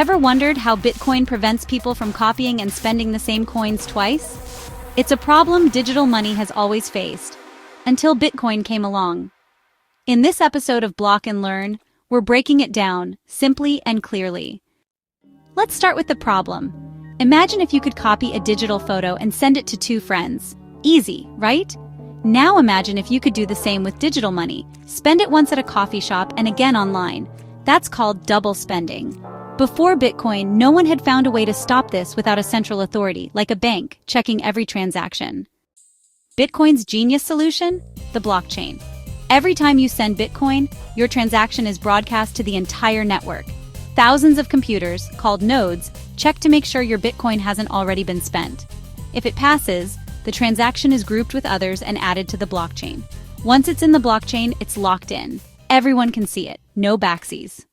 Ever wondered how Bitcoin prevents people from copying and spending the same coins twice? It's a problem digital money has always faced, until Bitcoin came along. In this episode of Block and Learn, we're breaking it down, simply and clearly. Let's start with the problem. Imagine if you could copy a digital photo and send it to two friends. Easy, right? Now imagine if you could do the same with digital money. Spend it once at a coffee shop and again online. That's called double spending. Before Bitcoin, no one had found a way to stop this without a central authority, like a bank, checking every transaction. Bitcoin's genius solution? The blockchain. Every time you send Bitcoin, your transaction is broadcast to the entire network. Thousands of computers, called nodes, check to make sure your Bitcoin hasn't already been spent. If it passes, the transaction is grouped with others and added to the blockchain. Once it's in the blockchain, it's locked in. Everyone can see it, no backsies.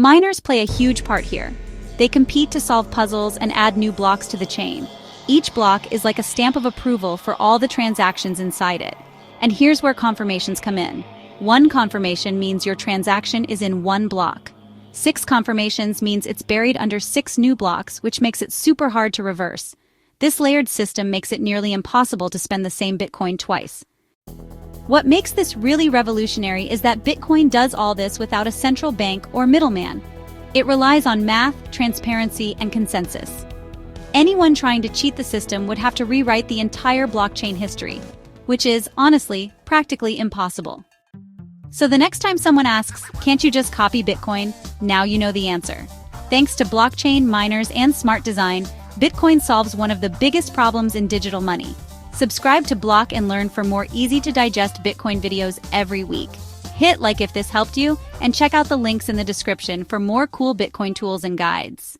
Miners play a huge part here. They compete to solve puzzles and add new blocks to the chain. Each block is like a stamp of approval for all the transactions inside it. And here's where confirmations come in. One confirmation means your transaction is in one block. 6 confirmations means it's buried under 6 new blocks, which makes it super hard to reverse. This layered system makes it nearly impossible to spend the same Bitcoin twice. What makes this really revolutionary is that Bitcoin does all this without a central bank or middleman. It relies on math, transparency, and consensus. Anyone trying to cheat the system would have to rewrite the entire blockchain history, which is, honestly, practically impossible. So the next time someone asks, "Can't you just copy Bitcoin?" Now you know the answer. Thanks to blockchain, miners, and smart design, Bitcoin solves one of the biggest problems in digital money. Subscribe to Block and Learn for more easy-to-digest Bitcoin videos every week. Hit like if this helped you, and check out the links in the description for more cool Bitcoin tools and guides.